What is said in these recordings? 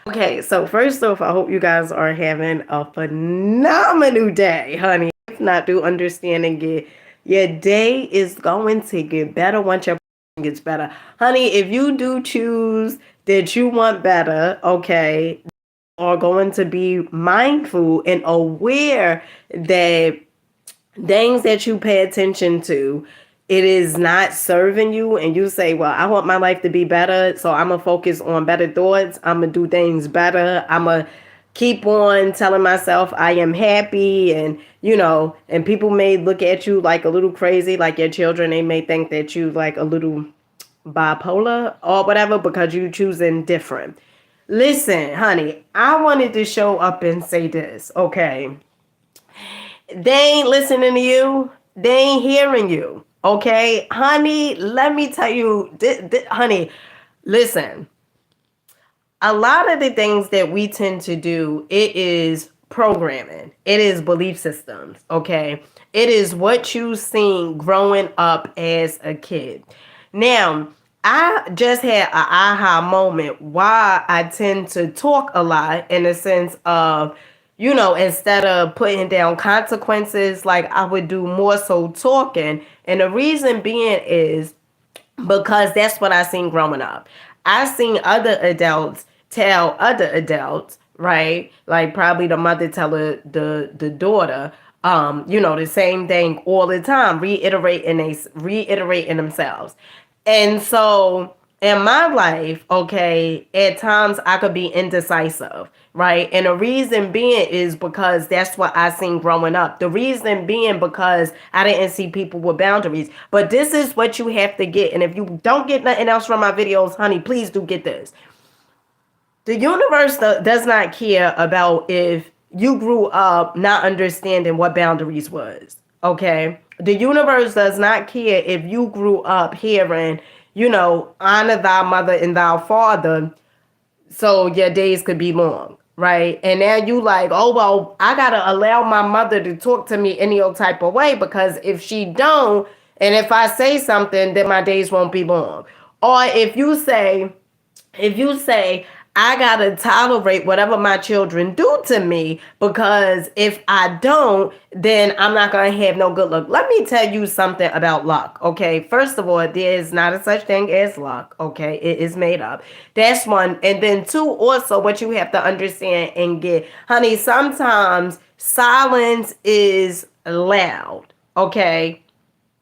Okay, so first off, I hope you guys are having a phenomenal day, honey. If not, do understand and get your day is going to get better once your gets better. Honey, if you do choose that you want better, okay, are going to be mindful and aware that things that you pay attention to, it is not serving you, and you say, well, I want my life to be better, so I'm gonna focus on better thoughts, I'm gonna do things better, I'm gonna keep on telling myself I am happy, and and people may look at you like a little crazy, like your children, they may think that you like a little bipolar or whatever because you choosing different. Listen, honey, I wanted to show up and say this, okay? They ain't listening to you. They ain't hearing you. Okay, honey, let me tell you, honey, listen. A lot of the things that we tend to do, it is programming. It is belief systems. Okay, it is what you seen growing up as a kid. Now, I just had an aha moment why I tend to talk a lot in the sense of, instead of putting down consequences, like I would do more so talking. And the reason being is because that's what I seen growing up. I seen other adults tell other adults, right? Like probably the mother tell the daughter, the same thing all the time, reiterating themselves. And so in my life, okay, at times I could be indecisive, right? And the reason being is because that's what I seen growing up. The reason being because I didn't see people with boundaries. But this is what you have to get. And if you don't get nothing else from my videos, honey, please do get this. The universe does not care about if you grew up not understanding what boundaries was. Okay? The universe does not care if you grew up hearing, honor thy mother and thy father so your days could be long, right? And now you like, oh well, I gotta allow my mother to talk to me any old type of way because if she don't, and if I say something, then my days won't be long. Or if you say I gotta tolerate whatever my children do to me because if I don't, then I'm not gonna have no good luck. Let me tell you something about luck, okay? First of all, there is not a such thing as luck, okay? It is made up. That's one. And then two, also what you have to understand and get, honey, sometimes silence is loud, okay?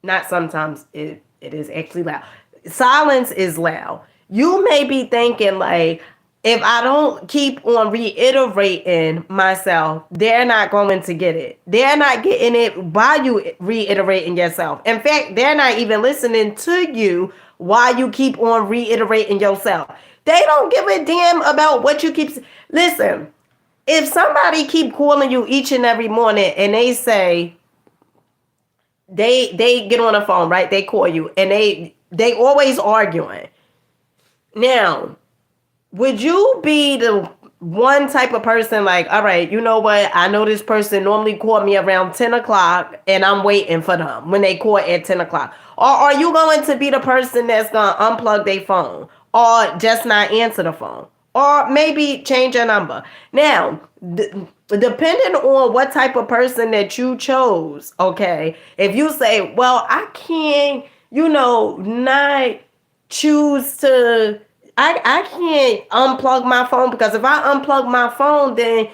Not sometimes, it is actually loud. Silence is loud. You may be thinking like, if I don't keep on reiterating myself, they're not going to get it. They're not getting it while you reiterating yourself. In fact, they're not even listening to you while you keep on reiterating yourself. They don't give a damn about what you keep. Listen, if somebody keep calling you each and every morning and they say, they get on the phone, right? They call you and they always arguing. Now, would you be the one type of person like, all right, you know what? I know this person normally call me around 10 o'clock and I'm waiting for them when they call at 10 o'clock. Or are you going to be the person that's going to unplug their phone or just not answer the phone? Or maybe change your number. Now, depending on what type of person that you chose, okay, if you say, well, I can't, not choose to, I can't unplug my phone because if I unplug my phone, then,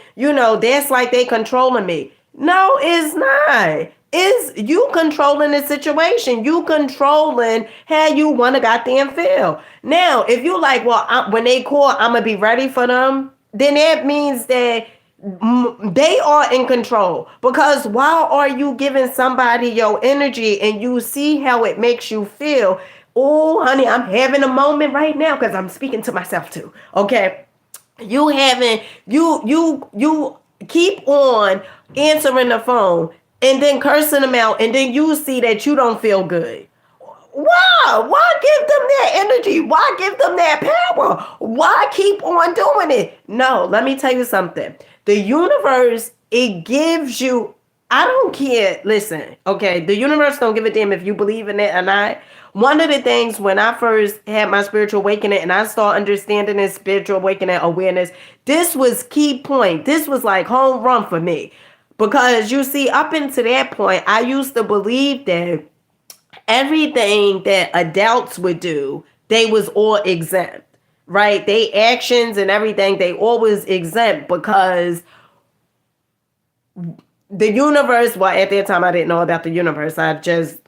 that's like they controlling me. No, it's not. It's you controlling the situation. You controlling how you want to goddamn feel. Now, if you like, well, when they call, I'm going to be ready for them, then that means that they are in control because why are you giving somebody your energy and you see how it makes you feel? Oh, honey, I'm having a moment right now because I'm speaking to myself too. Okay. You keep on answering the phone and then cursing them out, and then you see that you don't feel good. Why? Why give them that energy? Why give them that power? Why keep on doing it? No, let me tell you something. The universe, it gives you, I don't care. Listen, okay, the universe don't give a damn if you believe in it or not. One of the things when I first had my spiritual awakening and I started understanding this spiritual awakening awareness, this was key point. This was like home run for me. Because you see, up until that point, I used to believe that everything that adults would do, they was all exempt, right? They actions and everything, they always exempt because the universe, well, at that time I didn't know about the universe. I just,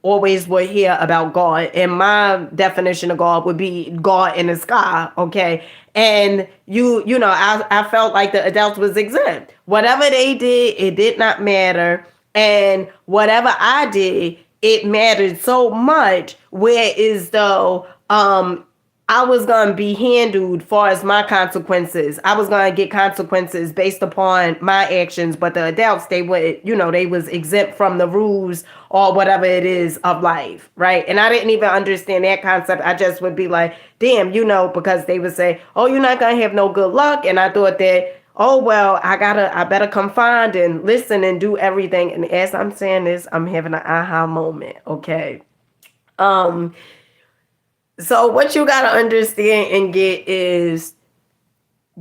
always would hear about God. And my definition of God would be God in the sky. Okay. And I felt like the adults was exempt. Whatever they did, it did not matter. And whatever I did, it mattered so much. Whereas though I was gonna be handled far as my consequences. I was gonna get consequences based upon my actions, but the adults, they would, they was exempt from the rules or whatever it is of life, right? And I didn't even understand that concept. I just would be like, damn, because they would say, oh, you're not gonna have no good luck. And I thought that, oh well, I better confined and listen and do everything. And as I'm saying this, I'm having an aha moment, okay? So what you got to understand and get is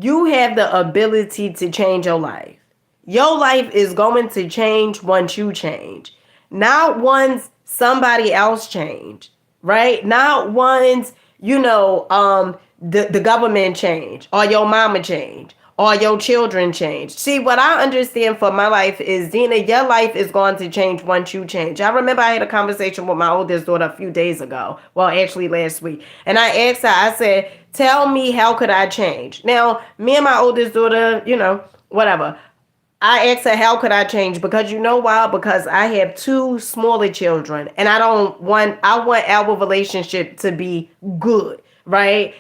you have the ability to change your life. Your life is going to change once you change. Not once somebody else change, right? Not once, the government change or your mama change or your children change. See, what I understand for my life is, Dina, your life is going to change once you change. I remember I had a conversation with my oldest daughter a few days ago. Well, actually last week. And I asked her, I said, tell me, how could I change? Now, me and my oldest daughter, whatever. I asked her, how could I change? Because you know why? Because I have two smaller children and I want our relationship to be good, right?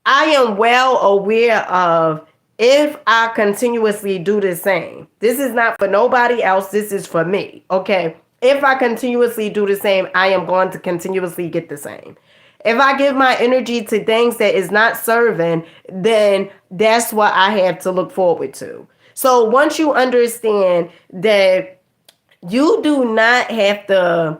I am well aware of, if I continuously do the same, this is not for nobody else, this is for me, okay? If I continuously do the same, I am going to continuously get the same. If I give my energy to things that is not serving, then that's what I have to look forward to. So once you understand that you do not have to,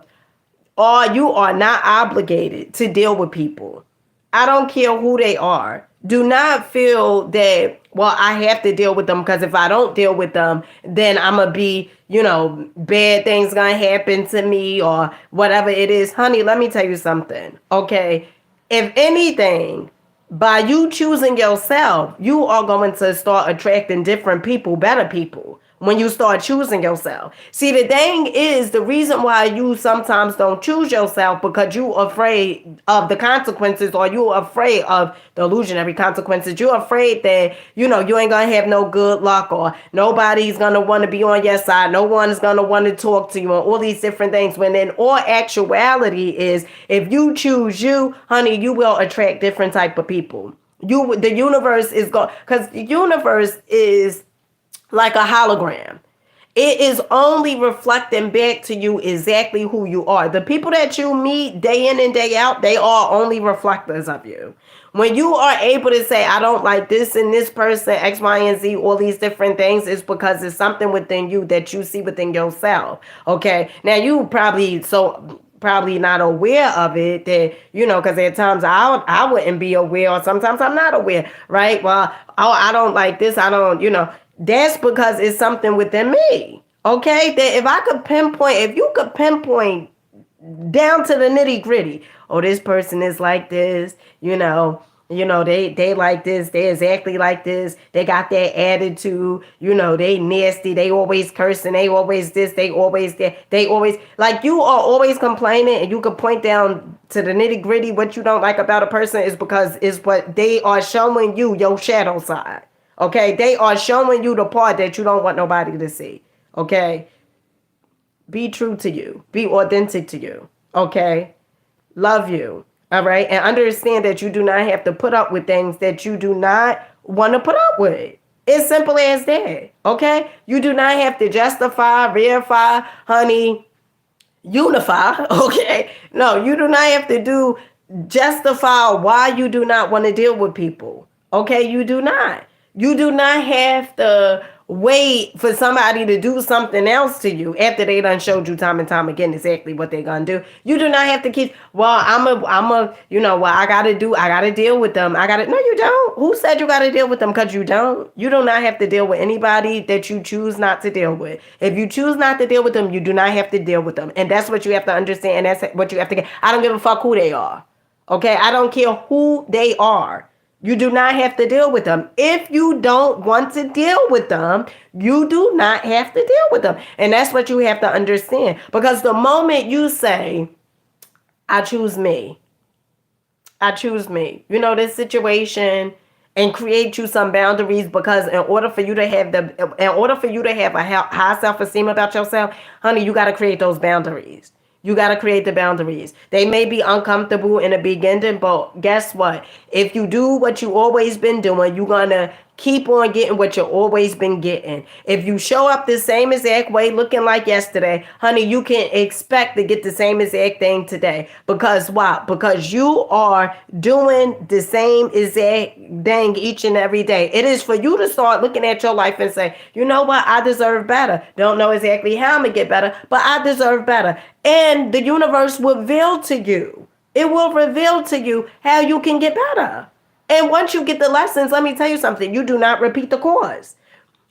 or you are not obligated to deal with people. I don't care who they are. Do not feel that, well, I have to deal with them because if I don't deal with them, then I'm going to be, bad things going to happen to me or whatever it is. Honey, let me tell you something. Okay. If anything, by you choosing yourself, you are going to start attracting different people, better people, when you start choosing yourself. See, the thing is, the reason why you sometimes don't choose yourself because you're afraid of the consequences, or you're afraid of the illusionary consequences. You're afraid that, you ain't going to have no good luck, or nobody's going to want to be on your side. No one's going to want to talk to you, and all these different things. When in all actuality is, if you choose you, honey, you will attract different type of people. The universe is going, because the universe is like a hologram. It is only reflecting back to you exactly who you are. The people that you meet day in and day out, they are only reflectors of you. When you are able to say, I don't like this and this person, X, Y, and Z, all these different things, it's because it's something within you that you see within yourself. Okay. Now you probably not aware of it, that, because at times I wouldn't be aware, or sometimes I'm not aware, right? Well, oh, I don't like this. I don't, that's because it's something within me. Okay. That if you could pinpoint down to the nitty gritty, oh, this person is like this, they like this, they exactly like this, they got that attitude, they nasty, they always cursing, they always this, they always that, they always, like, you are always complaining, and you could point down to the nitty gritty what you don't like about a person is because it's what they are showing you, your shadow side. Okay, they are showing you the part that you don't want nobody to see. Okay, be true to you, be authentic to you. Okay, love you. All right, and understand that you do not have to put up with things that you do not want to put up with. It's simple as that. Okay, you do not have to justify, verify, honey, unify. Okay, no, you do not have to justify why you do not want to deal with people. Okay, you do not. You do not have to wait for somebody to do something else to you after they done showed you time and time again exactly what they're gonna do. You do not have to keep, well, I gotta deal with them. No, you don't. Who said you gotta deal with them? Because you don't. You do not have to deal with anybody that you choose not to deal with. If you choose not to deal with them, you do not have to deal with them. And that's what you have to understand. And that's what you have to get. I don't give a fuck who they are. Okay? I don't care who they are. You do not have to deal with them. If you don't want to deal with them, you do not have to deal with them. And that's what you have to understand. Because the moment you say, I choose me, this situation, and create you some boundaries, because in order for you to have a high self-esteem about yourself, honey, you got to create those boundaries. You got to create the boundaries. They may be uncomfortable in the beginning, but guess what? If you do what you always been doing, you're going to keep on getting what you always been getting. If you show up the same exact way looking like yesterday, honey, you can expect to get the same exact thing today. Because why? Because you are doing the same exact thing each and every day. It is for you to start looking at your life and say, you know what? I deserve better. Don't know exactly how I'm going to get better, but I deserve better. And the universe will reveal to you. It will reveal to you how you can get better. And once you get the lessons, let me tell you something, you do not repeat the course.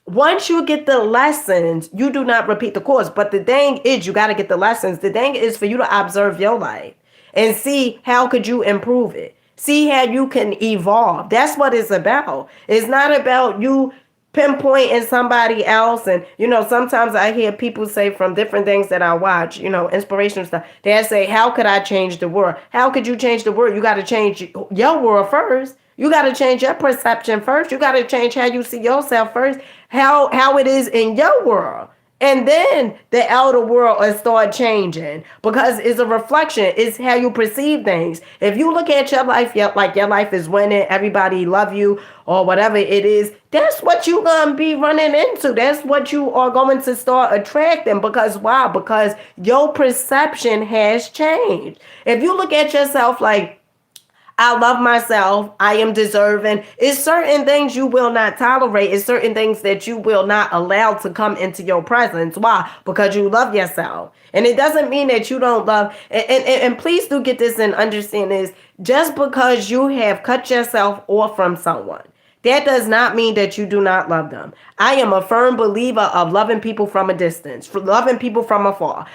Once you get the lessons, you do not repeat the course. But the thing is, you got to get the lessons. The thing is for you to observe your life and see how could you improve it. See how you can evolve. That's what it's about. It's not about you pinpointing somebody else. And, sometimes I hear people say from different things that I watch, inspirational stuff. They say, how could I change the world? How could you change the world? You got to change your world first. You got to change your perception first. You got to change how you see yourself first, how it is in your world. And then the outer world will start changing, because it's a reflection. It's how you perceive things. If you look at your life like your life is winning, everybody love you or whatever it is, that's what you're going to be running into. That's what you are going to start attracting. Because why? Because your perception has changed. If you look at yourself like, I love myself, I am deserving, it's certain things you will not tolerate. It's certain things that you will not allow to come into your presence. Why? Because you love yourself. And it doesn't mean that you don't love, and please do get this and understand this, just because you have cut yourself off from someone, that does not mean that you do not love them. I am a firm believer of loving people from a distance, for loving people from afar.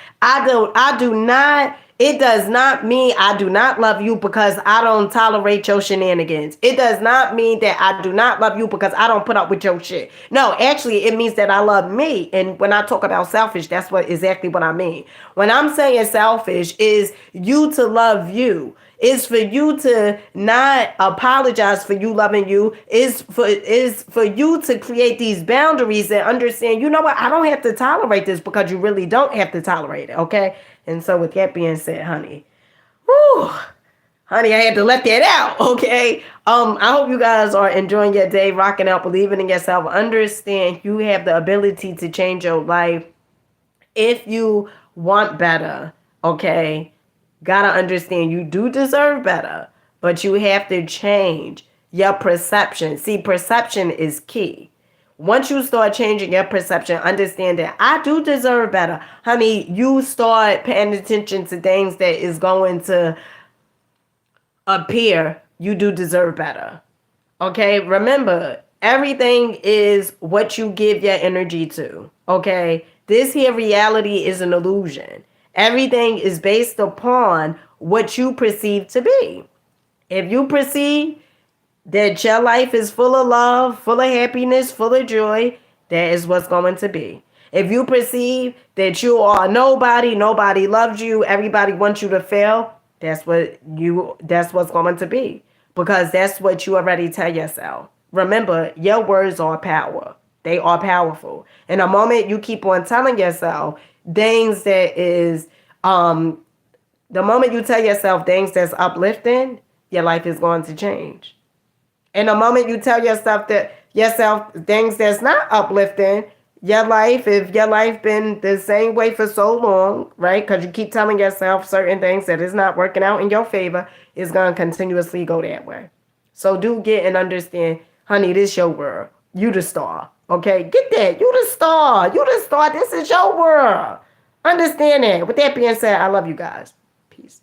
It does not mean I do not love you because I don't tolerate your shenanigans. It does not mean that I do not love you because I don't put up with your shit. No, actually, it means that I love me. And when I talk about selfish, that's exactly what I mean. When I'm saying selfish, is you to love you. Is for you to not apologize for you loving you. Is for you to create these boundaries and understand, you know what, I don't have to tolerate this, because you really don't have to tolerate it, okay? And so with that being said, honey, I had to let that out, okay? I hope you guys are enjoying your day, rocking out, believing in yourself. Understand you have the ability to change your life if you want better, okay? Gotta understand you do deserve better, but you have to change your perception. See, perception is key. Once you start changing your perception, understand that I do deserve better. Honey, you start paying attention to things that is going to appear you do deserve better. Okay? Remember, everything is what you give your energy to. Okay? This here reality is an illusion. Everything is based upon what you perceive to be. If you perceive that your life is full of love, full of happiness, full of joy, that is what's going to be. If you perceive that you are nobody loves you, everybody wants you to fail, that's what's going to be. Because that's what you already tell yourself. Remember, your words are power. They are powerful. And the moment you keep on telling yourself things that is, the moment you tell yourself things that's uplifting, your life is going to change. And the moment you tell yourself things that's not uplifting, if your life been the same way for so long, right? Because you keep telling yourself certain things that is not working out in your favor, it's going to continuously go that way. So do get and understand, honey, this your world. You the star. Okay? Get that. You the star. You the star. This is your world. Understand that. With that being said, I love you guys. Peace.